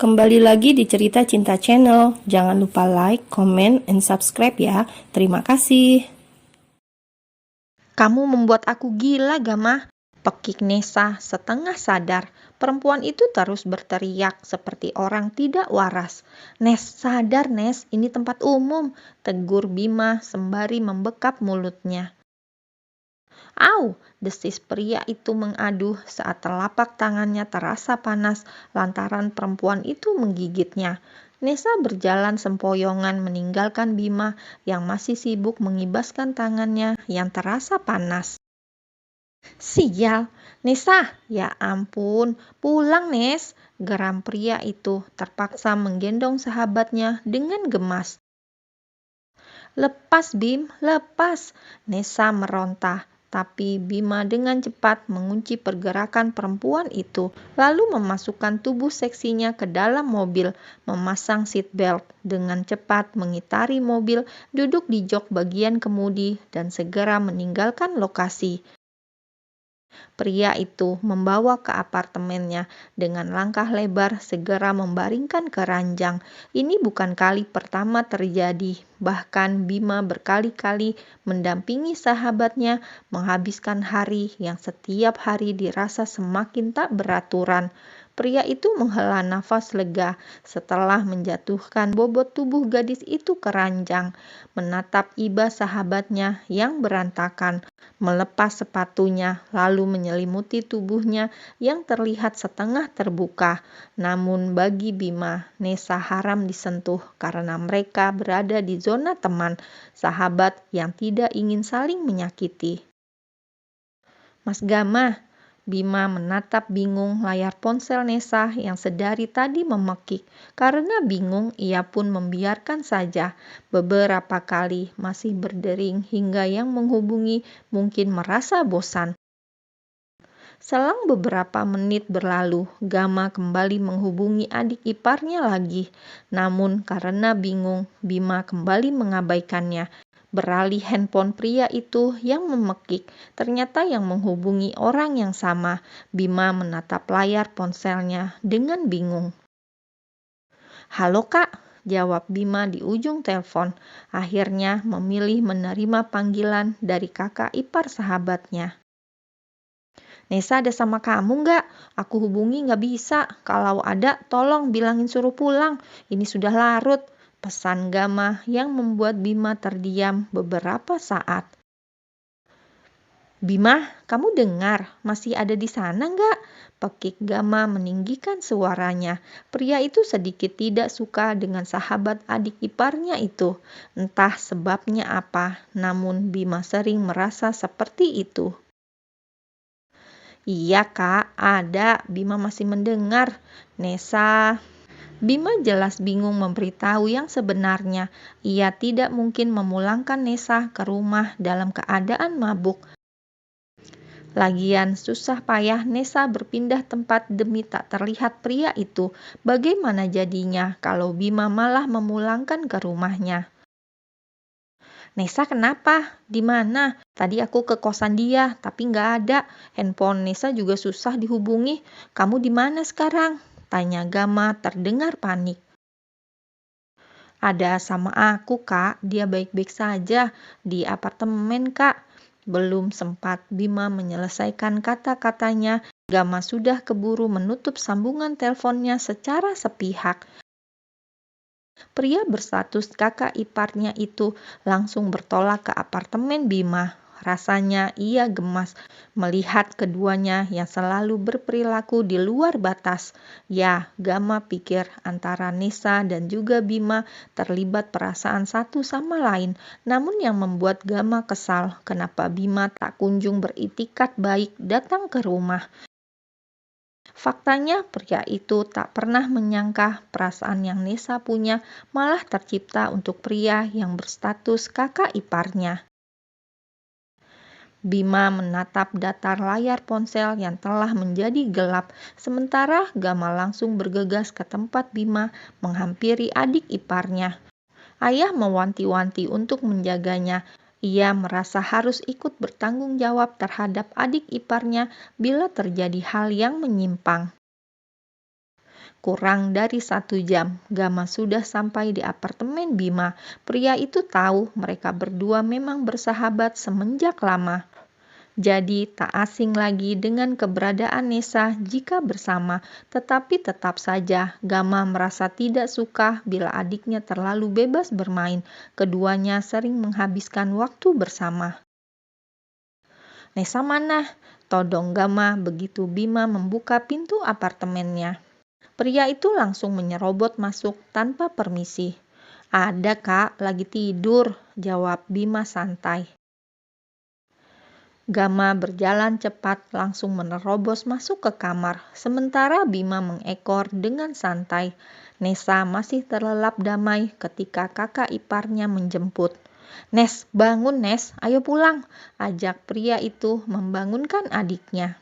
Kembali lagi di Cerita Cinta Channel. Jangan lupa like, comment, and subscribe ya. Terima kasih. Kamu membuat aku gila, Gama. Pekik Nesa setengah sadar. Perempuan itu terus berteriak seperti orang tidak waras. Nes, sadar Nes, ini tempat umum, tegur Bima sembari membekap mulutnya. Au, desis pria itu mengaduh saat telapak tangannya terasa panas lantaran perempuan itu menggigitnya. Nesa berjalan sempoyongan meninggalkan Bima yang masih sibuk mengibaskan tangannya yang terasa panas. Sial, Nesa, ya ampun, pulang Nes, geram pria itu terpaksa menggendong sahabatnya dengan gemas. Lepas Bim, lepas, Nesa meronta. Tapi Bima dengan cepat mengunci pergerakan perempuan itu, lalu memasukkan tubuh seksinya ke dalam mobil, memasang seat belt, dengan cepat mengitari mobil, duduk di jok bagian kemudi, dan segera meninggalkan lokasi. Pria itu membawa ke apartemennya dengan langkah lebar segera membaringkan keranjang. Ini bukan kali pertama terjadi. Bahkan Bima berkali-kali mendampingi sahabatnya menghabiskan hari yang setiap hari dirasa semakin tak beraturan. Pria itu menghela nafas lega setelah menjatuhkan bobot tubuh gadis itu ke ranjang, menatap iba sahabatnya yang berantakan, melepas sepatunya, lalu menyelimuti tubuhnya yang terlihat setengah terbuka. Namun bagi Bima, Nesa haram disentuh karena mereka berada di zona teman, sahabat yang tidak ingin saling menyakiti. Mas Gama, Bima menatap bingung layar ponsel Nesa yang sedari tadi memekik. Karena bingung, ia pun membiarkan saja. Beberapa kali masih berdering hingga yang menghubungi mungkin merasa bosan. Selang beberapa menit berlalu, Gama kembali menghubungi adik iparnya lagi. Namun karena bingung, Bima kembali mengabaikannya. Beralih handphone pria itu yang memekik. Ternyata yang menghubungi orang yang sama. Bima menatap layar ponselnya dengan bingung. Halo Kak, jawab Bima di ujung telepon. Akhirnya memilih menerima panggilan dari kakak ipar sahabatnya. Nesa ada sama kamu nggak? Aku hubungi nggak bisa. Kalau ada, tolong bilangin suruh pulang. Ini sudah larut. Pesan Gama yang membuat Bima terdiam beberapa saat. Bima, kamu dengar? Masih ada di sana nggak? Pekik Gama meninggikan suaranya. Pria itu sedikit tidak suka dengan sahabat adik iparnya itu. Entah sebabnya apa, namun Bima sering merasa seperti itu. Iya Kak, ada. Bima masih mendengar. Nesa. Bima jelas bingung memberitahu yang sebenarnya. Ia tidak mungkin memulangkan Nesa ke rumah dalam keadaan mabuk. Lagian susah payah Nesa berpindah tempat demi tak terlihat pria itu. Bagaimana jadinya kalau Bima malah memulangkan ke rumahnya? Nesa kenapa? Di mana? Tadi aku ke kosan dia, tapi nggak ada. Handphone Nesa juga susah dihubungi. Kamu di mana sekarang? Tanya Gama terdengar panik. Ada sama aku Kak, dia baik-baik saja. Di apartemen Kak. Belum sempat Bima menyelesaikan kata-katanya, Gama sudah keburu menutup sambungan teleponnya secara sepihak. Pria berstatus kakak iparnya itu langsung bertolak ke apartemen Bima. Rasanya ia gemas melihat keduanya yang selalu berperilaku di luar batas. Ya, Gama pikir antara Nesa dan juga Bima terlibat perasaan satu sama lain. Namun yang membuat Gama kesal, kenapa Bima tak kunjung beritikat baik datang ke rumah. Faktanya pria itu tak pernah menyangka perasaan yang Nesa punya malah tercipta untuk pria yang berstatus kakak iparnya. Bima menatap datar layar ponsel yang telah menjadi gelap, sementara Gama langsung bergegas ke tempat Bima menghampiri adik iparnya. Ayah mewanti-wanti untuk menjaganya. Ia merasa harus ikut bertanggung jawab terhadap adik iparnya bila terjadi hal yang menyimpang. Kurang dari 1 jam, Gama sudah sampai di apartemen Bima. Pria itu tahu mereka berdua memang bersahabat semenjak lama. Jadi tak asing lagi dengan keberadaan Nessa jika bersama, tetapi tetap saja Gama merasa tidak suka bila adiknya terlalu bebas bermain. Keduanya sering menghabiskan waktu bersama. "Nessa mana?" todong Gama begitu Bima membuka pintu apartemennya. Pria itu langsung menyerobot masuk tanpa permisi. "Ada Kak, lagi tidur," jawab Bima santai. Gama berjalan cepat langsung menerobos masuk ke kamar, sementara Bima mengekor dengan santai. Nessa masih terlelap damai ketika kakak iparnya menjemput. "Nes, bangun Nes, ayo pulang," ajak pria itu membangunkan adiknya.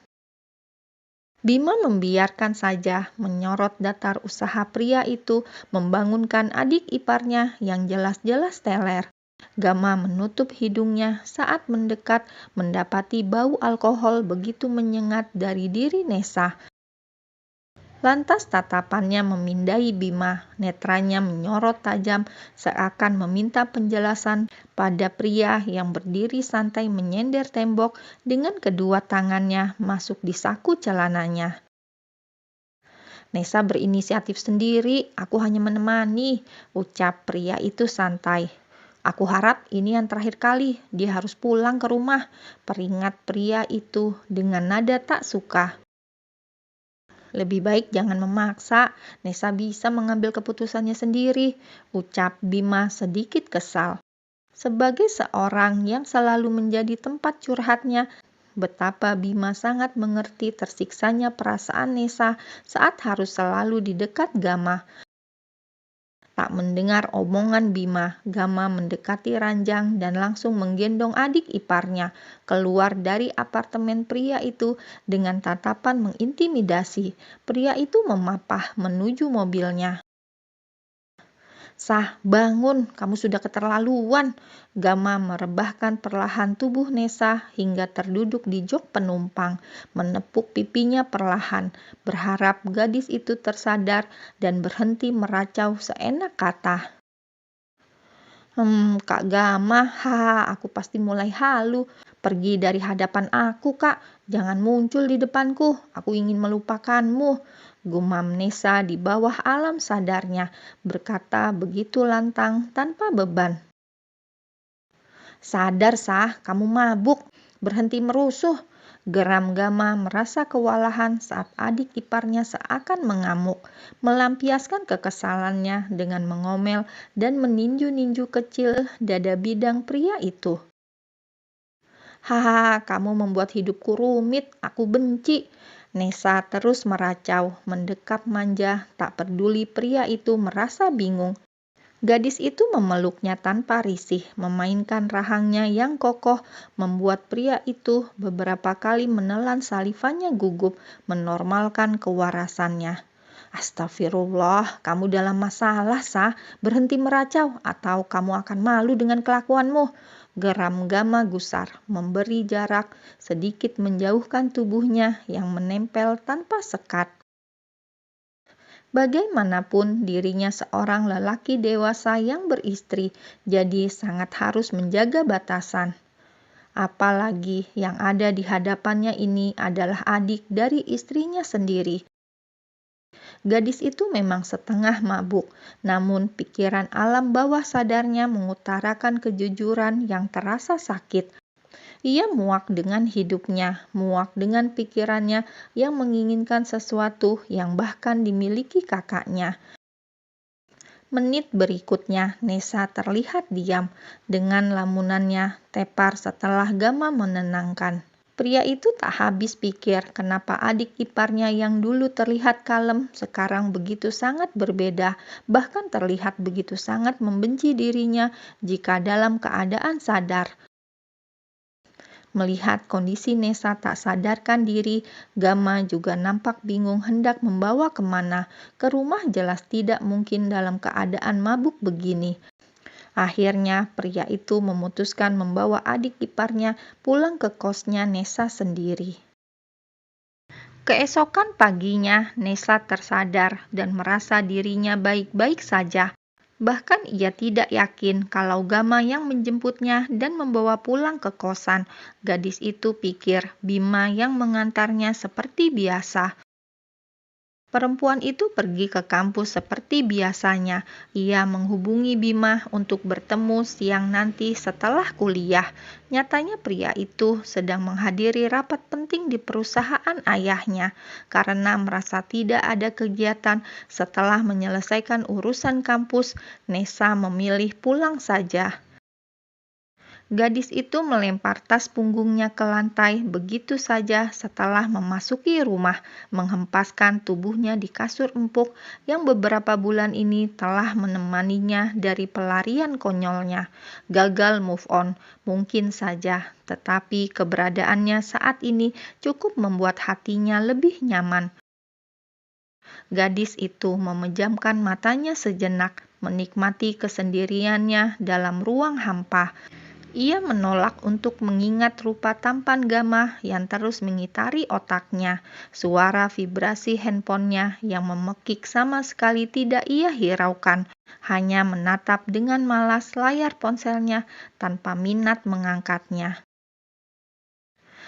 Bima membiarkan saja, menyorot datar usaha pria itu membangunkan adik iparnya yang jelas-jelas teler. Gama menutup hidungnya saat mendekat mendapati bau alkohol begitu menyengat dari diri Nessa. Lantas tatapannya memindai Bima, netranya menyorot tajam seakan meminta penjelasan pada pria yang berdiri santai menyender tembok dengan kedua tangannya masuk di saku celananya. "Nessa berinisiatif sendiri, aku hanya menemani," ucap pria itu santai. "Aku harap ini yang terakhir kali dia harus pulang ke rumah," peringat pria itu dengan nada tak suka. "Lebih baik jangan memaksa, Nessa bisa mengambil keputusannya sendiri," ucap Bima sedikit kesal. Sebagai seorang yang selalu menjadi tempat curhatnya, betapa Bima sangat mengerti tersiksanya perasaan Nessa saat harus selalu di dekat Gama. Tak mendengar omongan Bima, Gama mendekati ranjang dan langsung menggendong adik iparnya keluar dari apartemen pria itu dengan tatapan mengintimidasi. Pria itu memapah menuju mobilnya. "Sah, bangun, kamu sudah keterlaluan." Gama merebahkan perlahan tubuh Nessa hingga terduduk di jok penumpang, menepuk pipinya perlahan, berharap gadis itu tersadar dan berhenti meracau seenak kata. Kak Gama, aku pasti mulai halu. Pergi dari hadapan aku, Kak. Jangan muncul di depanku. Aku ingin melupakanmu," gumam Nessa di bawah alam sadarnya, berkata begitu lantang tanpa beban. "Sadar Sah, kamu mabuk. Berhenti merusuh," geram Gama merasa kewalahan saat adik iparnya seakan mengamuk, melampiaskan kekesalannya dengan mengomel dan meninju-ninju kecil dada bidang pria itu. "Haha, kamu membuat hidupku rumit, aku benci." Nessa terus meracau, mendekap manja, tak peduli pria itu merasa bingung. Gadis itu memeluknya tanpa risih, memainkan rahangnya yang kokoh, membuat pria itu beberapa kali menelan salivannya gugup, menormalkan kewarasannya. "Astagfirullah, kamu dalam masalah, Sah. Berhenti meracau atau kamu akan malu dengan kelakuanmu," geram Gama gusar, memberi jarak, sedikit menjauhkan tubuhnya yang menempel tanpa sekat. Bagaimanapun dirinya seorang lelaki dewasa yang beristri, jadi sangat harus menjaga batasan. Apalagi yang ada di hadapannya ini adalah adik dari istrinya sendiri. Gadis itu memang setengah mabuk, namun pikiran alam bawah sadarnya mengutarakan kejujuran yang terasa sakit. Ia muak dengan hidupnya, muak dengan pikirannya yang menginginkan sesuatu yang bahkan dimiliki kakaknya. Menit berikutnya, Nessa terlihat diam, dengan lamunannya tepar setelah Gama menenangkan. Pria itu tak habis pikir kenapa adik iparnya yang dulu terlihat kalem sekarang begitu sangat berbeda, bahkan terlihat begitu sangat membenci dirinya jika dalam keadaan sadar. Melihat kondisi Nessa tak sadarkan diri, Gama juga nampak bingung hendak membawa kemana. Ke rumah jelas tidak mungkin dalam keadaan mabuk begini. Akhirnya pria itu memutuskan membawa adik iparnya pulang ke kosnya Nessa sendiri. Keesokan paginya, Nesa tersadar dan merasa dirinya baik-baik saja. Bahkan ia tidak yakin kalau Gama yang menjemputnya dan membawa pulang ke kosan. Gadis itu pikir Bima yang mengantarnya seperti biasa. Perempuan itu pergi ke kampus seperti biasanya. Ia menghubungi Bima untuk bertemu siang nanti setelah kuliah. Nyatanya pria itu sedang menghadiri rapat penting di perusahaan ayahnya. Karena merasa tidak ada kegiatan setelah menyelesaikan urusan kampus, Nesa memilih pulang saja. Gadis itu melempar tas punggungnya ke lantai begitu saja setelah memasuki rumah, menghempaskan tubuhnya di kasur empuk yang beberapa bulan ini telah menemaninya dari pelarian konyolnya. Gagal move on, mungkin saja, tetapi keberadaannya saat ini cukup membuat hatinya lebih nyaman. Gadis itu memejamkan matanya sejenak, menikmati kesendiriannya dalam ruang hampa. Ia menolak untuk mengingat rupa tampan Gama yang terus mengitari otaknya. Suara vibrasi handphonenya yang memekik sama sekali tidak ia hiraukan. Hanya menatap dengan malas layar ponselnya tanpa minat mengangkatnya.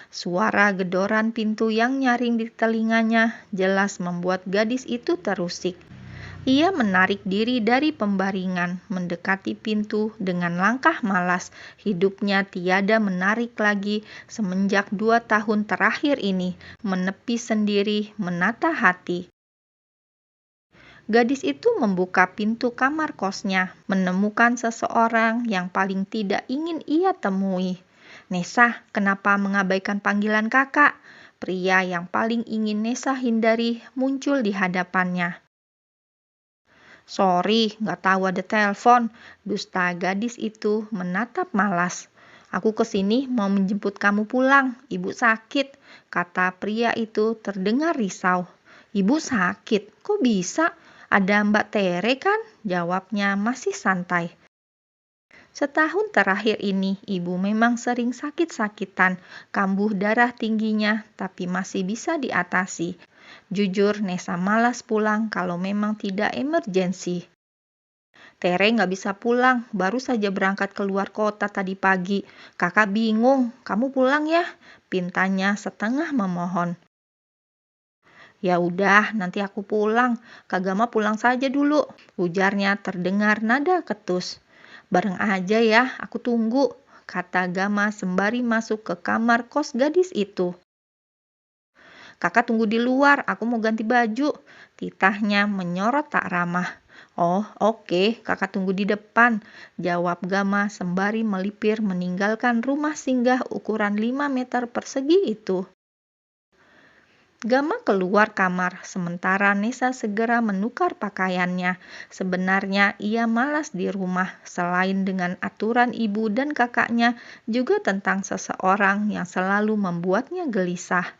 Suara gedoran pintu yang nyaring di telinganya jelas membuat gadis itu terusik. Ia menarik diri dari pembaringan, mendekati pintu dengan langkah malas. Hidupnya tiada menarik lagi semenjak 2 tahun terakhir ini, menepi sendiri, menata hati. Gadis itu membuka pintu kamar kosnya, menemukan seseorang yang paling tidak ingin ia temui. Nesa, kenapa mengabaikan panggilan kakak? Pria yang paling ingin Nesa hindari muncul di hadapannya. Sorry, nggak tahu ada telepon. Dusta gadis itu menatap malas. Aku kesini mau menjemput kamu pulang. Ibu sakit, kata pria itu terdengar risau. Ibu sakit? Kok bisa? Ada Mbak Tere kan? Jawabnya masih santai. Setahun terakhir ini, ibu memang sering sakit-sakitan, kambuh darah tingginya, tapi masih bisa diatasi. Jujur, Nesa malas pulang kalau memang tidak emergensi. Tere nggak bisa pulang, baru saja berangkat keluar kota tadi pagi. Kakak bingung, kamu pulang ya? Pintanya setengah memohon. Ya udah, nanti aku pulang. Kak Gama pulang saja dulu, ujarnya terdengar nada ketus. Bareng aja ya, aku tunggu, kata Gama sembari masuk ke kamar kos gadis itu. Kakak tunggu di luar, aku mau ganti baju. Titahnya menyorot tak ramah. Oh, oke, kakak tunggu di depan, jawab Gama sembari melipir meninggalkan rumah singgah ukuran 5 meter persegi itu. Gama keluar kamar, sementara Nesa segera menukar pakaiannya. Sebenarnya ia malas di rumah, selain dengan aturan ibu dan kakaknya, juga tentang seseorang yang selalu membuatnya gelisah.